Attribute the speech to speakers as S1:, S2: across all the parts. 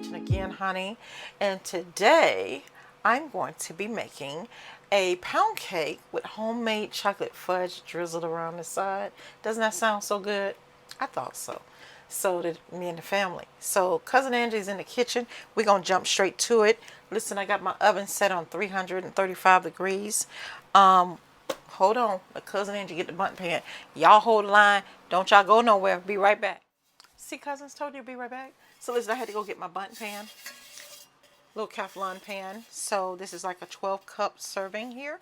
S1: kitchen again, honey. And today I'm going to be making a pound cake with homemade chocolate fudge drizzled around the side. Doesn't that sound so good? I thought so. So did me and the family. So Cousin Angie's in the kitchen. We're going to jump straight to it. Listen, I got my oven set on 335 degrees. Hold on. Let Cousin Angie get the Bundt pan. Y'all hold the line. Don't y'all go nowhere. Be right back. See, cousins, told you to be right back. So listen, I had to go get my Bundt pan, little Teflon pan. So this is like a 12 cup serving here.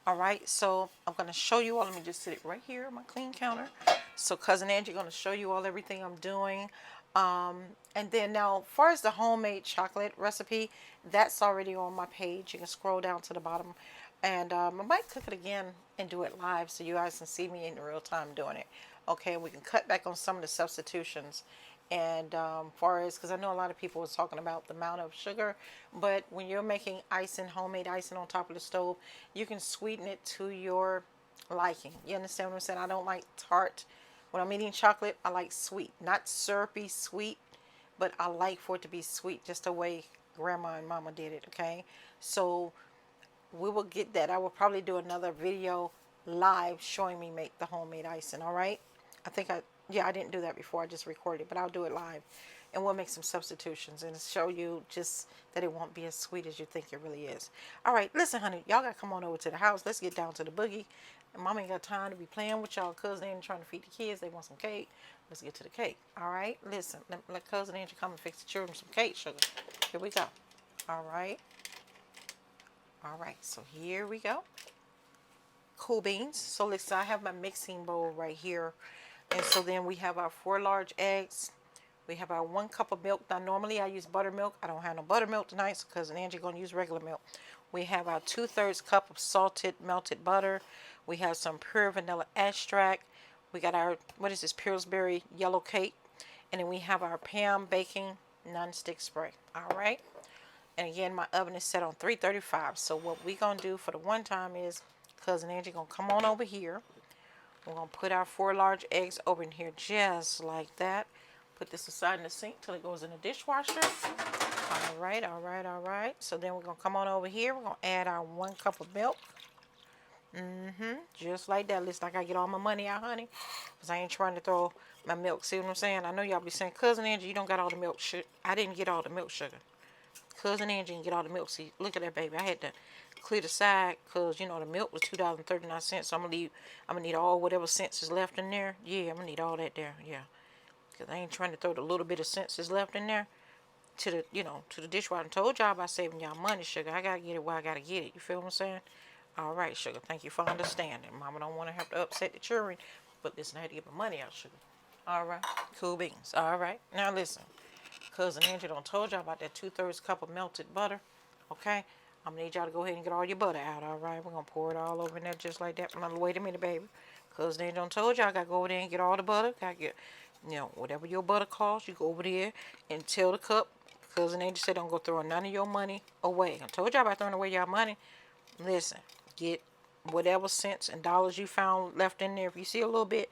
S1: All right, so I'm going to show you all. Let me just sit it right here on my clean counter. So Cousin Angie going to show you all everything I'm doing. And then now, as far as the homemade chocolate recipe, that's already on my page. You can scroll down to the bottom. And I might cook it again and do it live so you guys can see me in real time doing it. Okay, we can cut back on some of the substitutions. And far as, because I know a lot of people was talking about the amount of sugar, but when you're making icing, homemade icing on top of the stove, you can sweeten it to your liking. You understand what I'm saying? I don't like tart. When I'm eating chocolate, I like sweet, not syrupy sweet, but I like for it to be sweet, just the way grandma and mama did it. Okay, so we will get that. I will probably do another video live showing me make the homemade icing. All right, I didn't do that before. I just recorded it, but I'll do it live, and we'll make some substitutions and show you just that it won't be as sweet as you think it really is. All right, listen, honey, y'all gotta come on over to the house. Let's get down to the boogie. And mama ain't got time to be playing with y'all. Cousin ain't trying to feed the kids. They want some cake. Let's get to the cake. All right, listen, let Cousin Angie come and fix the children some cake, sugar. Here we go. All right. All right, so here we go. Cool beans. So listen, I have my mixing bowl right here. And so then we have our 4 large eggs. We have our 1 cup of milk. Now normally I use buttermilk. I don't have no buttermilk tonight, so Cousin Angie gonna use regular milk. We have our 2/3 cup of salted melted butter. We have some pure vanilla extract. We got our, what is this, Pillsbury yellow cake. And then we have our Pam baking non-stick spray. All right. And again, my oven is set on 335. So what we gonna do for the one time is Cousin Angie gonna come on over here. We're gonna put our 4 large eggs over in here just like that. Put this aside in the sink till it goes in the dishwasher. All right, all right, all right. So then we're gonna come on over here. We're gonna add our 1 cup of milk. Just like that. Listen, I gotta get all my money out, honey, because I ain't trying to throw my milk. See what I'm saying? I know y'all be saying, Cousin Angie, you don't got all the milk. I didn't get all the milk sugar. Cousin Angie didn't get all the milk. See, look at that, baby. I had to clear the side because, you know, the milk was $2.39. So I'm gonna need all whatever cents is left in there. Yeah, I'm gonna need all that there. Yeah, because I ain't trying to throw the little bit of cents is left in there to the, to the dishwasher. I told y'all about saving y'all money, sugar. I gotta get it where I gotta get it. You feel what I'm saying? All right, sugar. Thank you for understanding. Mama don't want to have to upset the children, but listen, I had to get my money out, sugar. All right, cool beans. All right, now listen. Cousin Angela done told y'all about that 2/3 cup of melted butter. Okay, I'm gonna need y'all to go ahead and get all your butter out. All right, we're gonna pour it all over in there just like that. Now, wait a minute, baby. Cousin Angela done told y'all I gotta go over there and get all the butter. Gotta get, whatever your butter costs, you go over there and tell the cup. Cousin Angela said don't go throwing none of your money away. I told y'all about throwing away y'all money. Listen, get whatever cents and dollars you found left in there. If you see a little bit,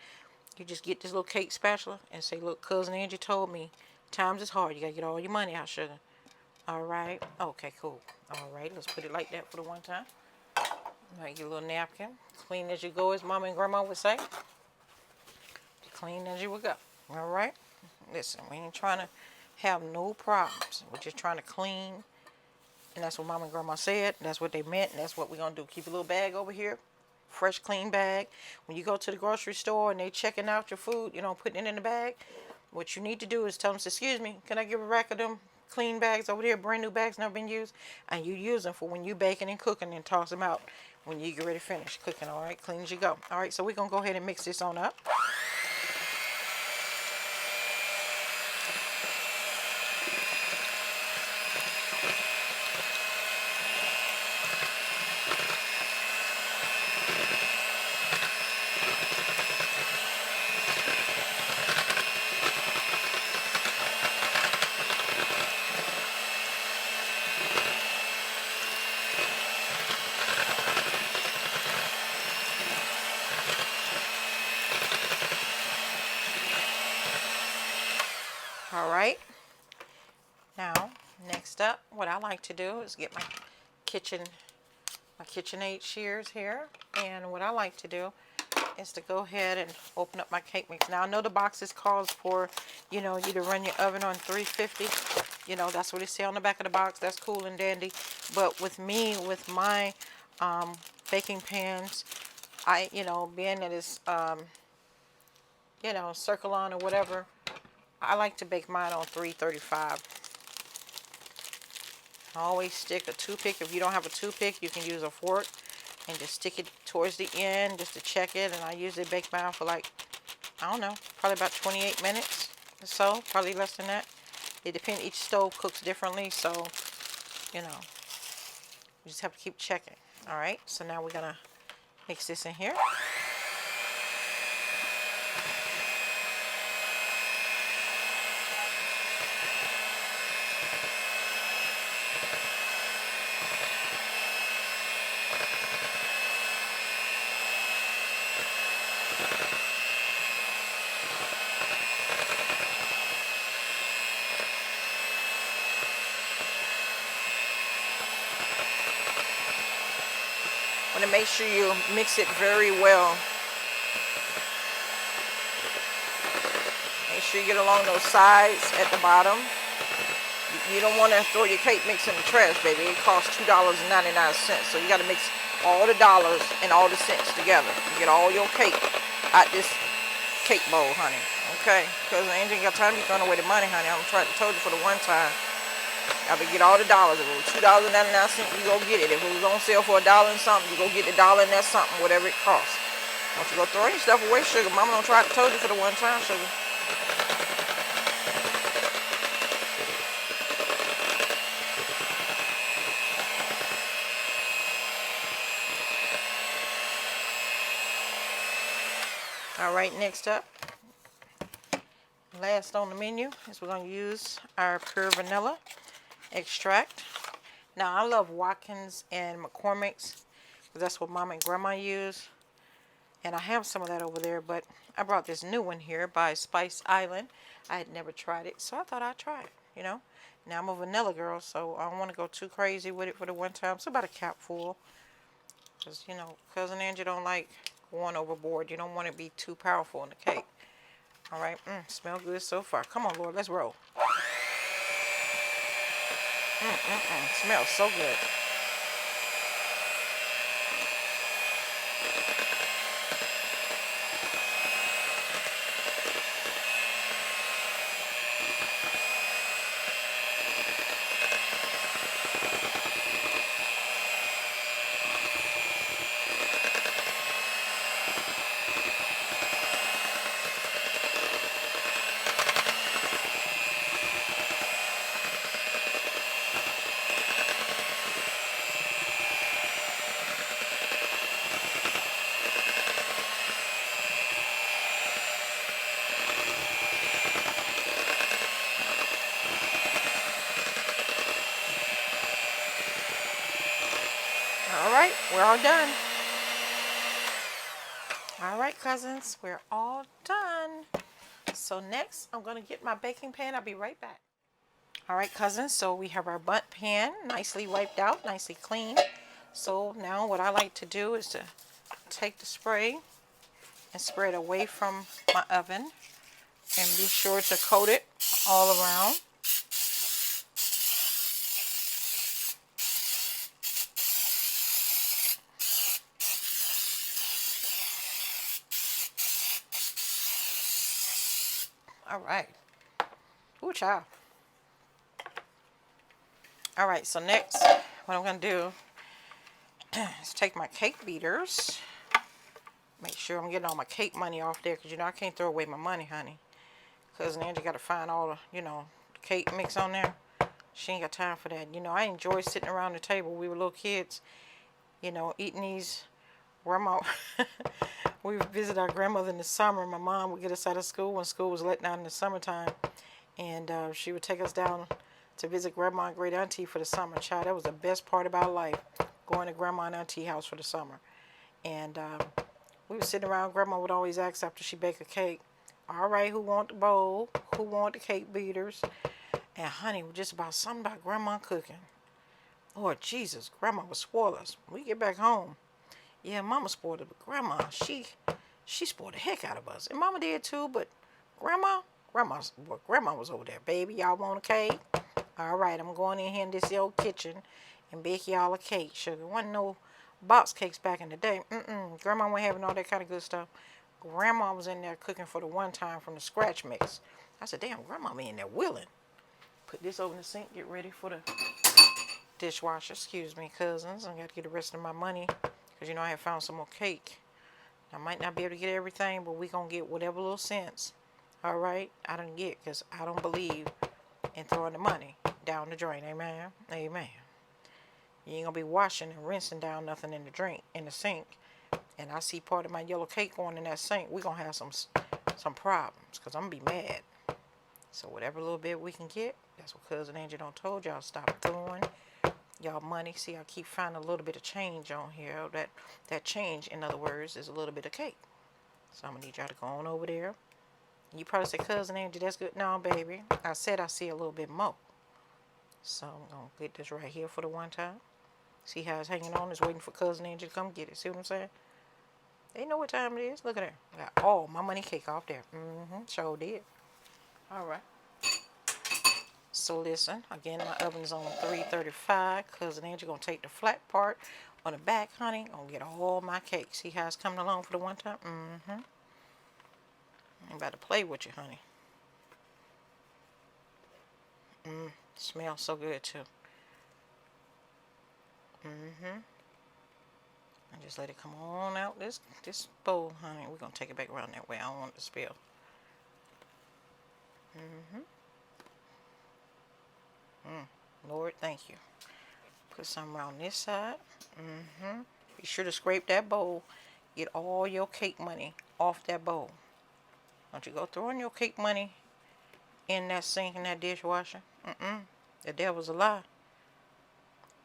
S1: you just get this little cake spatula and say, look, Cousin Angie told me times is hard. You got to get all your money out, sugar. All right. Okay, cool. All right. Let's put it like that for the one time. Make your little napkin. Clean as you go, as Mama and Grandma would say. Clean as you would go. All right. Listen, we ain't trying to have no problems. We're just trying to clean. And that's what Mama and Grandma said. That's what they meant. And that's what we're going to do. Keep a little bag over here. Fresh, clean bag. When you go to the grocery store and they checking out your food, putting it in the bag, what you need to do is tell them, excuse me, can I give a rack of them clean bags over there, brand new bags, never been used? And you use them for when you baking and cooking and toss them out when you get ready to finish cooking, all right? Clean as you go. All right, so we're going to go ahead and mix this on up. All right. Now, next up, what I like to do is get my KitchenAid shears here, and what I like to do is to go ahead and open up my cake mix. Now I know the boxes calls for, you know, you to run your oven on 350. You know, that's what it say on the back of the box. That's cool and dandy. But with me, with my baking pans, you know, being that it's, you know, circle on or whatever, I like to bake mine on 335. I always stick a toothpick. If you don't have a toothpick, you can use a fork and just stick it towards the end just to check it. And I usually bake mine for like, I don't know, probably about 28 minutes or so, probably less than that. It depends, each stove cooks differently, so, you know, you just have to keep checking. All right, so now we're gonna mix this in here. Want to make sure you mix it very well. Make sure you get along those sides at the bottom. You don't want to throw your cake mix in the trash, baby. It costs $2.99, so you got to mix all the dollars and all the cents together. You get all your cake out this cake bowl, honey. Okay? Because I ain't got time to be throwing away the money, honey. I'm trying to told you for the one time. I would get all the dollars. If it was $2.99, you go get it. If it was on sale for $1 and something, you go get the dollar and that something, whatever it costs. Don't you go throw your stuff away, sugar. Mama don't try to told you for the one time, sugar. All right, next up, last on the menu is we're going to use our pure vanilla extract. Now I love Watkins and McCormick's because that's what Mama and Grandma use, and I have some of that over there, but I brought this new one here by Spice Island. I had never tried it, so I thought I'd try it, you know. Now I'm a vanilla girl, so I don't want to go too crazy with it for the one time. So about a cap full, because, you know, Cousin Angie don't like going overboard. You don't want to be too powerful in the cake. All right, smell good so far. Come on, Lord, let's roll. Smells so good. Alright, we're all done. Alright, cousins, we're all done. So next, I'm going to get my baking pan. I'll be right back. Alright, cousins, so we have our Bundt pan nicely wiped out, nicely clean. So now what I like to do is to take the spray and spray it away from my oven. And be sure to coat it all around. All right. Ooh, child. All right, so next, what I'm going to do is take my cake beaters. Make sure I'm getting all my cake money off there, because, you know, I can't throw away my money, honey. Cousin Angie got to find all the, you know, the cake mix on there. She ain't got time for that. You know, I enjoy sitting around the table. We were little kids, you know, eating these. Grandma, we would visit our grandmother in the summer. My mom would get us out of school when school was let down in the summertime. And she would take us down to visit Grandma and Great Auntie for the summer. Child, that was the best part of our life, going to Grandma and Auntie house for the summer. And we were sitting around. Grandma would always ask after she baked a cake, all right, who want the bowl? Who want the cake beaters? And honey, just about something about grandma cooking. Lord Jesus, grandma would spoil us. When we get back home, yeah, mama spoiled it, but grandma, she spoiled the heck out of us. And mama did too, but grandma was over there. Baby, y'all want a cake? All right, I'm going in here in this old kitchen and bake y'all a cake. Sugar, wasn't no box cakes back in the day. Grandma wasn't having all that kind of good stuff. Grandma was in there cooking for the one time from the scratch mix. I said, damn, grandma be in there willing. Put this over in the sink, get ready for the dishwasher. Excuse me, cousins. I got to get the rest of my money because, you know, I have found some more cake. I might not be able to get everything, but we going to get whatever little cents. All right? I don't get because I don't believe in throwing the money down the drain. Amen? Amen. You ain't going to be washing and rinsing down nothing in the sink. And I see part of my yellow cake going in that sink. We're going to have some problems because I'm going to be mad. So whatever little bit we can get, that's what Cousin Angie done told y'all. Stop throwing y'all money. See, I keep finding a little bit of change on here. That change, in other words, is a little bit of cake. So I'm going to need y'all to go on over there. You probably say, Cousin Angie, that's good. No, baby. I said I see a little bit more. So I'm going to get this right here for the one time. See how it's hanging on? It's waiting for Cousin Angie to come get it. See what I'm saying? They know what time it is. Look at that. Got all my money cake off there. Sure did. All right. So listen, again, my oven's on 335. Cousin Angie gonna take the flat part on the back, honey. Gonna get all my cake. See how it's coming along for the one time? I'm about to play with you, honey. Smells so good too. And just let it come on out this bowl, honey. We're gonna take it back around that way. I don't want it to spill. Lord, thank you. Put some around this side. Be sure to scrape that bowl. Get all your cake money off that bowl. Don't you go throwing your cake money in that sink in that dishwasher. The devil's a lie.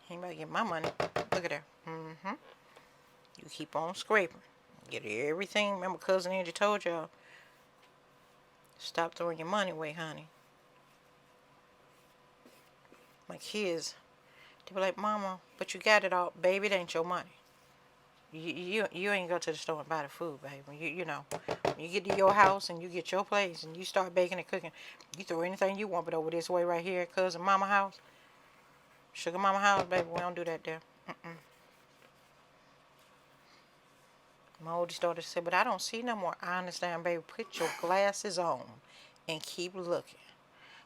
S1: He ain't about to get my money. Look at that. You keep on scraping. Get everything. Remember Cousin Angie told y'all. Stop throwing your money away, honey. My kids, they be like, Mama, but you got it all. Baby, it ain't your money. You ain't go to the store and buy the food, baby. You know, when you get to your house and you get your place and you start baking and cooking, you throw anything you want, but over this way right here, Cousin Mama house, Sugar Mama house, baby, we don't do that there. My oldest daughter said, but I don't see no more. I understand, baby. Put your glasses on and keep looking.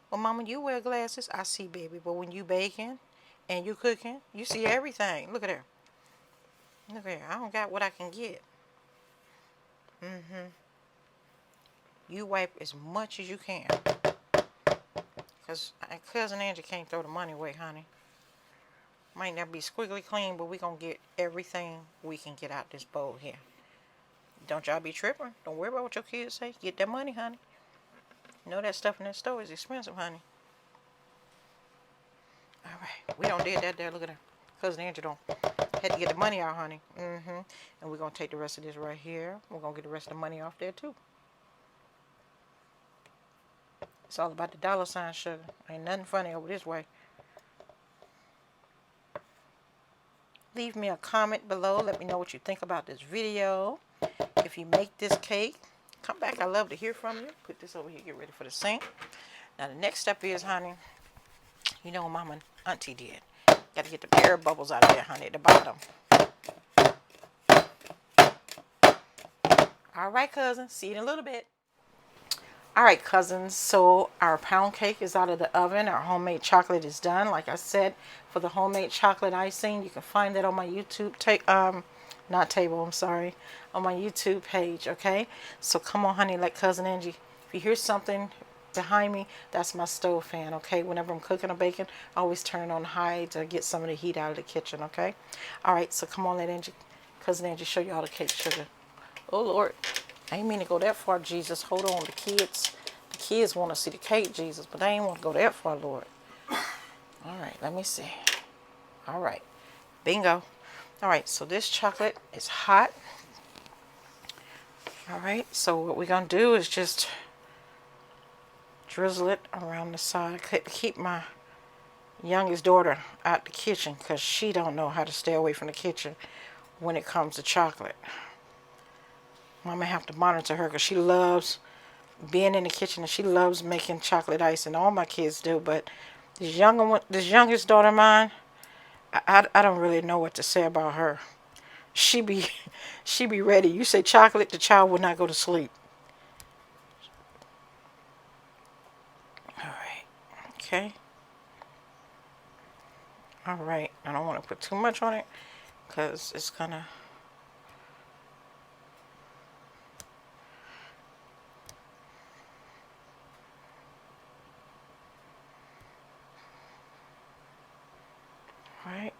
S1: Well, Mama, you wear glasses. I see, baby. But when you baking and you cooking, you see everything. Look at her. Look at her. I don't got what I can get. You wipe as much as you can. Because Cousin Angie can't throw the money away, honey. Might not be squiggly clean, but we going to get everything we can get out this bowl here. Don't y'all be tripping. Don't worry about what your kids say. Get that money, honey. You know that stuff in that store is expensive, honey. All right. We don't did that there. Look at her. Cousin Angie don't. Had to get the money out, honey. And we're going to take the rest of this right here. We're going to get the rest of the money off there, too. It's all about the dollar sign, sugar. Ain't nothing funny over this way. Leave me a comment below. Let me know what you think about this video. If you make this cake, come back. I love to hear from you. Put this over here. Get ready for the sink. Now, the next step is, honey, you know what Mama and Auntie did. Got to get the air bubbles out of there, honey, at the bottom. All right, cousins. See you in a little bit. All right, cousins. So our pound cake is out of the oven. Our homemade chocolate is done. Like I said, for the homemade chocolate icing, you can find that on my YouTube on my YouTube page, okay? So come on, honey, like Cousin Angie. If you hear something behind me, that's my stove fan, okay? Whenever I'm cooking or baking, I always turn on high to get some of the heat out of the kitchen, okay? All right, so come on, let Cousin Angie show you all the cake, sugar. Oh, Lord. I ain't mean to go that far, Jesus. Hold on, the kids want to see the cake, Jesus, but they ain't want to go that far, Lord. All right, let me see. All right, bingo. All right, so this chocolate is hot. All right, so what we're going to do is just drizzle it around the side. I couldn't keep my youngest daughter out the kitchen because she don't know how to stay away from the kitchen when it comes to chocolate. Mama have to monitor her because she loves being in the kitchen and she loves making chocolate ice, and all my kids do. But this youngest daughter of mine, I don't really know what to say about her. She be she be ready. You say chocolate, the child will not go to sleep. All right. Okay. All right. I don't want to put too much on it because it's gonna. All right.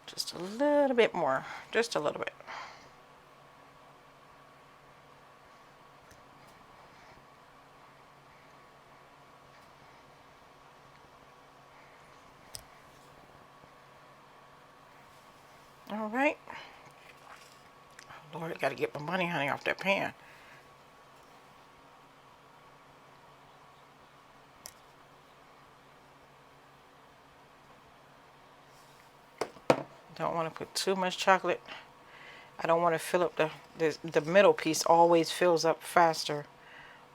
S1: Just a little bit more. Just a little bit. All right. Oh, Lord, I got to get my money honey off that pan. Don't want to put too much chocolate. I don't want to fill up the middle piece. Always fills up faster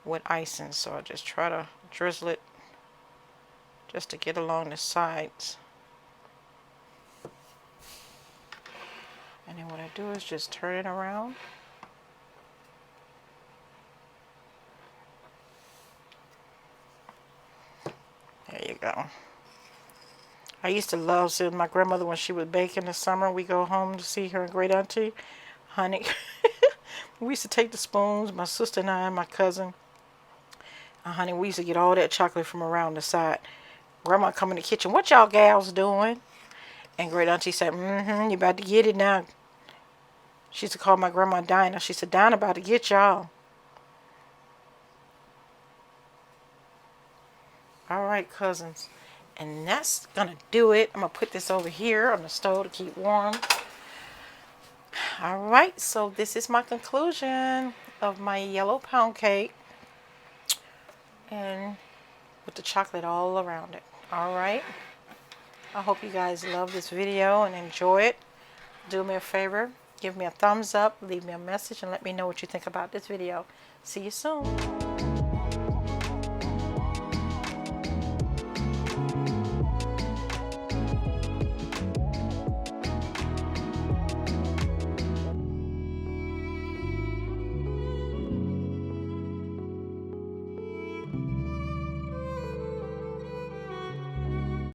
S1: with icing, so I just try to drizzle it just to get along the sides. And then what I do is just turn it around. There you go. I used to love seeing my grandmother when she would bake in the summer. We go home to see her and great auntie. Honey, we used to take the spoons, my sister and I and my cousin. Honey, we used to get all that chocolate from around the side. Grandma come in the kitchen, what y'all gals doing? And great auntie said, you about to get it now. She used to call my grandma Dinah. She said, Dinah about to get y'all. All right, cousins. And that's going to do it. I'm going to put this over here on the stove to keep warm. All right, so this is my conclusion of my yellow pound cake. And with the chocolate all around it. All right. I hope you guys love this video and enjoy it. Do me a favor. Give me a thumbs up. Leave me a message and let me know what you think about this video. See you soon.